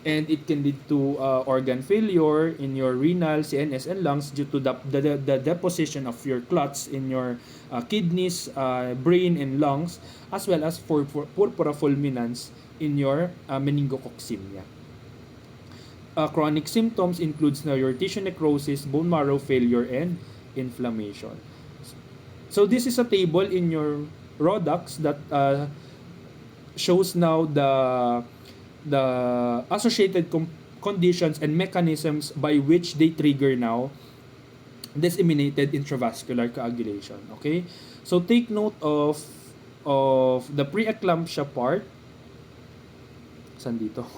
And it can lead to organ failure in your renal, CNS, and lungs due to the deposition of your clots in your kidneys, brain, and lungs, as well as for purpura fulminans in your meningococcemia. Chronic symptoms includes now your tissue necrosis, bone marrow failure, and inflammation. So this is a table in your Rodax that shows now the associated conditions and mechanisms by which they trigger now disseminated intravascular coagulation. Okay, so take note of the preeclampsia part. Saan dito?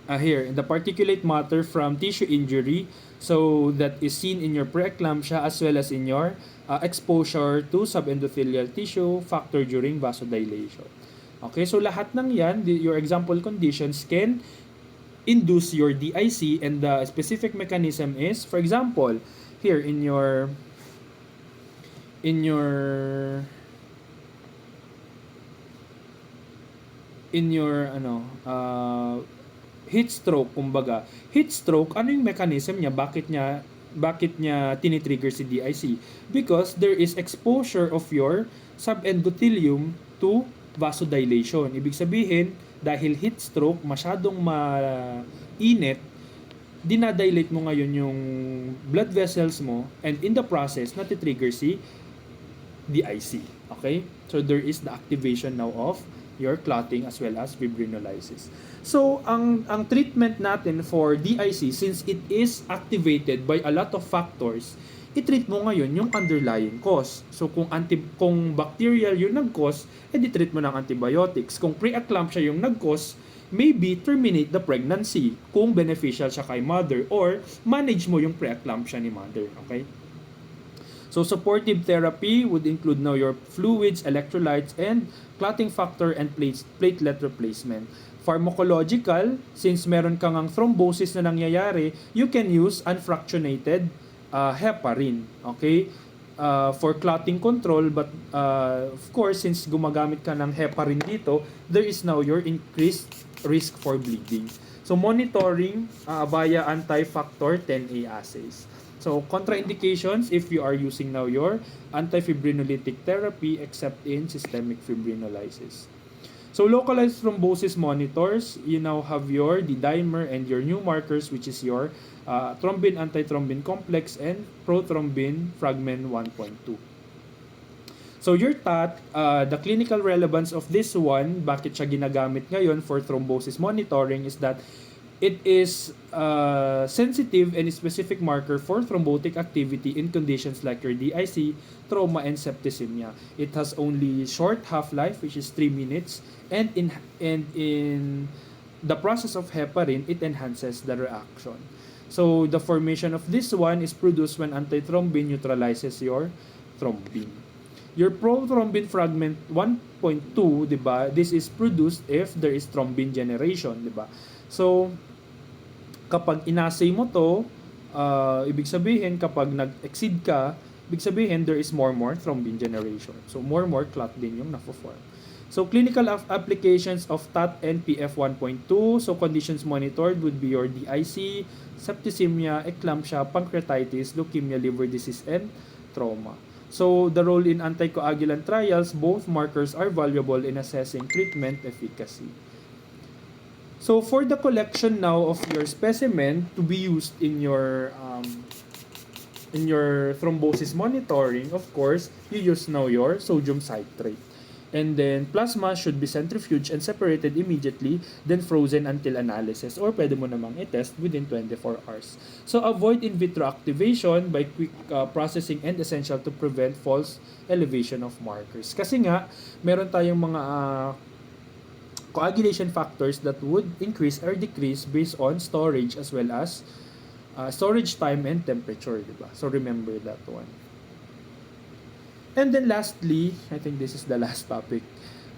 Here, the particulate matter from tissue injury, so that is seen in your preeclampsia as well as in your exposure to subendothelial tissue factor during vasodilation. Okay, so lahat ng yan, your example conditions can induce your DIC, and the specific mechanism is, for example, here in your heat stroke, kumbaga. Heat stroke, ano yung mechanism niya? Bakit niya tinitrigger si DIC? Because there is exposure of your subendothelium to vasodilation. Ibig sabihin, dahil heat stroke, masyadong mainit, dinadilate mo ngayon yung blood vessels mo, and in the process, natitrigger si DIC. Okay? So there is the activation now of your clotting as well as fibrinolysis. So, ang treatment natin for DIC, since it is activated by a lot of factors, i-treat mo ngayon yung underlying cause. So, kung bacterial yung nag-cause, i-treat mo ng antibiotics. Kung preeclampsia yung nag-cause, maybe terminate the pregnancy kung beneficial siya kay mother, or manage mo yung preeclampsia ni mother. Okay? So supportive therapy would include now your fluids, electrolytes, and clotting factor and platelet replacement. Pharmacological, since meron kang ang thrombosis na nangyayari, you can use unfractionated heparin. Okay? For clotting control, but of course, since gumagamit ka ng heparin dito, there is now your increased risk for bleeding. So monitoring via anti-factor 10A assays. So contraindications if you are using now your antifibrinolytic therapy except in systemic fibrinolysis. So localized thrombosis monitors, you now have your D-dimer and your new markers, which is your thrombin antithrombin complex and prothrombin fragment 1.2. So your TAT, the clinical relevance of this one, bakit siya ginagamit ngayon for thrombosis monitoring is that it is sensitive and specific marker for thrombotic activity in conditions like your DIC, trauma, and septicemia. It has only short half-life, which is 3 minutes, and in the process of heparin, it enhances the reaction. So the formation of this one is produced when antithrombin neutralizes your thrombin. Your prothrombin fragment 1.2, diba? This is produced if there is thrombin generation, diba? So kapag inasay mo to, ibig sabihin kapag nag-exceed ka, ibig sabihin there is more thrombin generation. So more clot din yung na-form. So clinical applications of TAT and PF 1.2. So conditions monitored would be your DIC, septicemia, eclampsia, pancreatitis, leukemia, liver disease, and trauma. So the role in anticoagulant trials, both markers are valuable in assessing treatment efficacy. So for the collection now of your specimen to be used in your thrombosis monitoring, of course, you use now your sodium citrate. And then plasma should be centrifuged and separated immediately, then frozen until analysis, or pwede mo namang i-test within 24 hours. So avoid in vitro activation by quick processing and essential to prevent false elevation of markers. Kasi nga, meron tayong mga coagulation factors that would increase or decrease based on storage as well as storage time and temperature, diba? So remember that one. And then lastly, I think this is the last topic.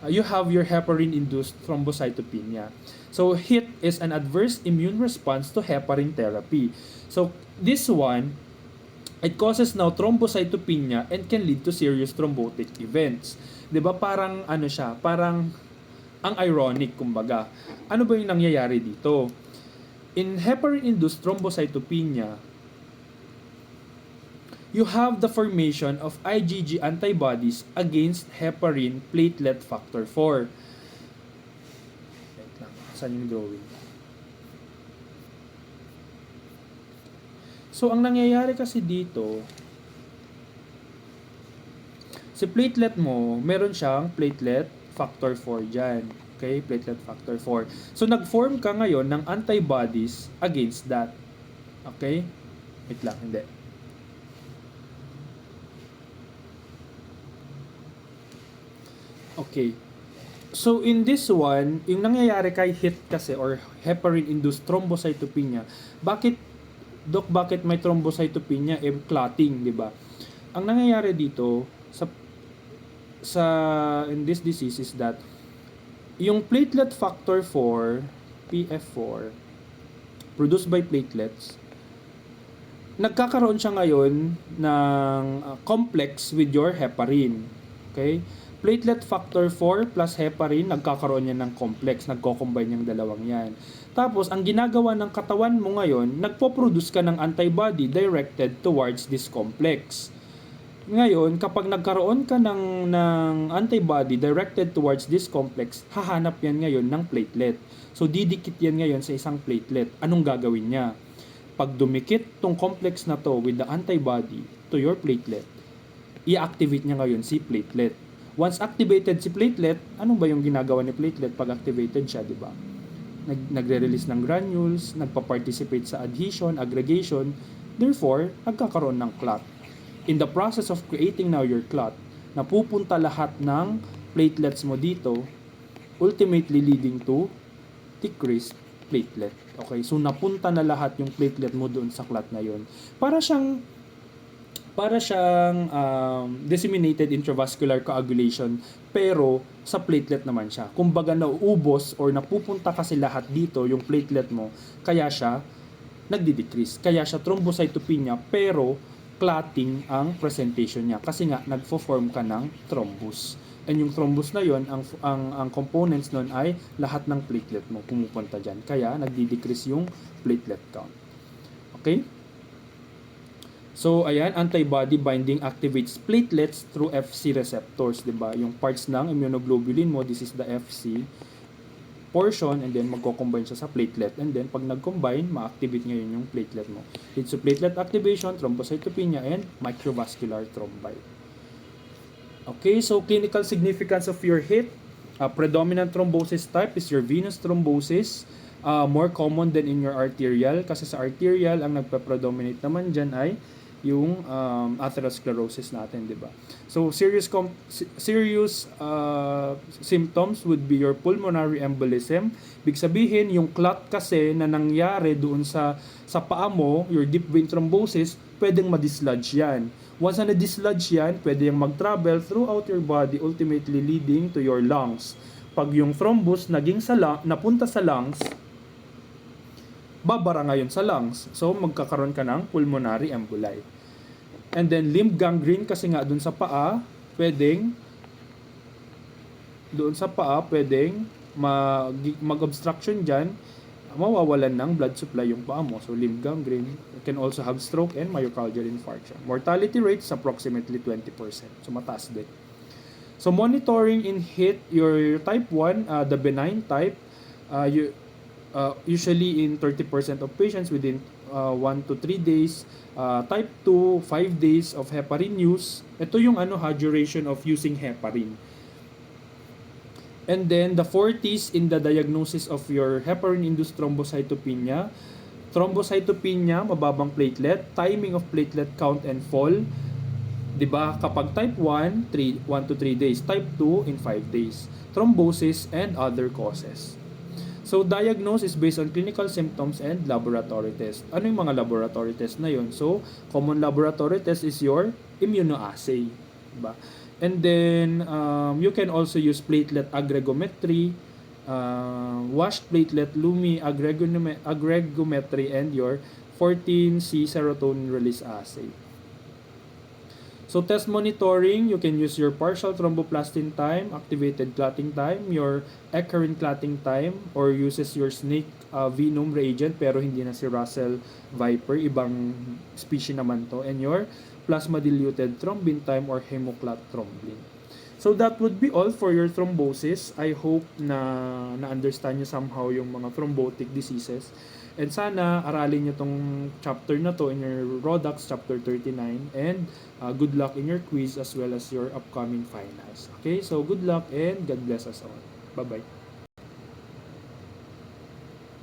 You have your heparin-induced thrombocytopenia. So HIT is an adverse immune response to heparin therapy. So this one, it causes now thrombocytopenia and can lead to serious thrombotic events. 'Di ba parang ano siya, parang ang ironic kumbaga. Ano ba yung nangyayari dito? In heparin-induced thrombocytopenia, you have the formation of IgG antibodies against heparin platelet factor 4. Wait lang, saan yung drawing? So, ang nangyayari kasi dito, si platelet mo, meron siyang platelet factor 4 dyan. Okay, platelet factor 4. So, nag-form ka ngayon ng antibodies against that. Okay? Wait lang, hindi. Okay. So, in this one, yung nangyayari kay HIT kasi or heparin-induced thrombocytopenia, bakit may thrombocytopenia? Clotting, di ba? Ang nangyayari dito sa in this disease is that yung platelet factor 4, PF4, produced by platelets, nagkakaroon siya ngayon ng complex with your heparin. Okay? Platelet factor 4 plus heparin, nagkakaroon yan ng complex, nagko-combine yung dalawang yan. Tapos, ang ginagawa ng katawan mo ngayon, nagpo-produce ka ng antibody directed towards this complex. Ngayon, kapag nagkaroon ka ng antibody directed towards this complex, hahanap yan ngayon ng platelet. So, didikit yan ngayon sa isang platelet. Anong gagawin niya? Pag dumikit tong complex na to with the antibody to your platelet, i-activate niya ngayon si platelet. Once activated si platelet, ano ba yung ginagawa ni platelet pag activated siya, di ba? Nagre-release ng granules, nagpa-participate sa adhesion, aggregation, therefore, nagkakaroon ng clot. In the process of creating now your clot, napupunta lahat ng platelets mo dito, ultimately leading to decreased platelet. Okay, so napunta na lahat yung platelet mo doon sa clot na yon. para siyang disseminated intravascular coagulation pero sa platelet naman siya. Kumbaga nauubos or napupunta kasi lahat dito yung platelet mo, kaya siya nagdi-decrease. Kaya siya thrombocytopenia pero clotting ang presentation niya kasi nga nagfo-form ka ng thrombus. And yung thrombus na yon, ang components nun ay lahat ng platelet mo pumupunta diyan. Kaya nagdi-decrease yung platelet count. Okay? So, ayan, antibody binding activates platelets through Fc receptors, 'di ba? Yung parts ng immunoglobulin mo, this is the Fc portion, and then magko-combine siya sa platelet, and then pag nag-combine, ma-activate ngayon yung platelet mo. Leads to platelet activation, thrombocytopenia, and microvascular thrombi. Okay, so clinical significance of your HIT. Predominant thrombosis type is your venous thrombosis. More common than in your arterial, kasi sa arterial, ang nagpa-predominate naman dyan ay yung atherosclerosis natin, di ba? So serious symptoms would be your pulmonary embolism. Big sabihin, yung clot kasi na nangyari doon sa paa mo, your deep vein thrombosis, pwedeng ma-dislodge yan. Once na na-dislodge yan, pwede yung mag-travel throughout your body, ultimately leading to your lungs. Pag yung thrombus napunta sa lungs, babara ngayon sa lungs. So, magkakaroon ka ng pulmonary emboli. And then, limb gangrene kasi nga doon sa paa, pwedeng mag-obstruction dyan, mawawalan ng blood supply yung paa mo. So, limb gangrene. You can also have stroke and myocardial infarction. Mortality rate is approximately 20%. So, mataas din. So, monitoring in HIT, your type 1, the benign type, usually in 30% of patients within 1 to 3 days. Type 2, 5 days of heparin use. Ito yung duration of using heparin. And then the 40s in the diagnosis of your heparin-induced thrombocytopenia. Thrombocytopenia, mababang platelet, timing of platelet count and fall. 'Di ba? Kapag type 1, 1 to 3 days. Type 2 in 5 days. Thrombosis and other causes. So, diagnosis is based on clinical symptoms and laboratory test. Ano yung mga laboratory test na yun? So, common laboratory test is your immunoassay. Diba? And then, you can also use platelet aggregometry, washed platelet Lumi aggregometry, and your 14C serotonin release assay. So, test monitoring, you can use your partial thromboplastin time, activated clotting time, your eccrine clotting time, or uses your snake venom reagent, pero hindi na si Russell Viper, ibang species naman to, and your plasma diluted thrombin time or hemoclot thrombin. So, that would be all for your thrombosis. I hope na na-understand nyo somehow yung mga thrombotic diseases. And sana aralin nyo tong chapter na to in your Rodax chapter 39. And good luck in your quiz as well as your upcoming finals. Okay, so good luck and God bless us all. Bye-bye.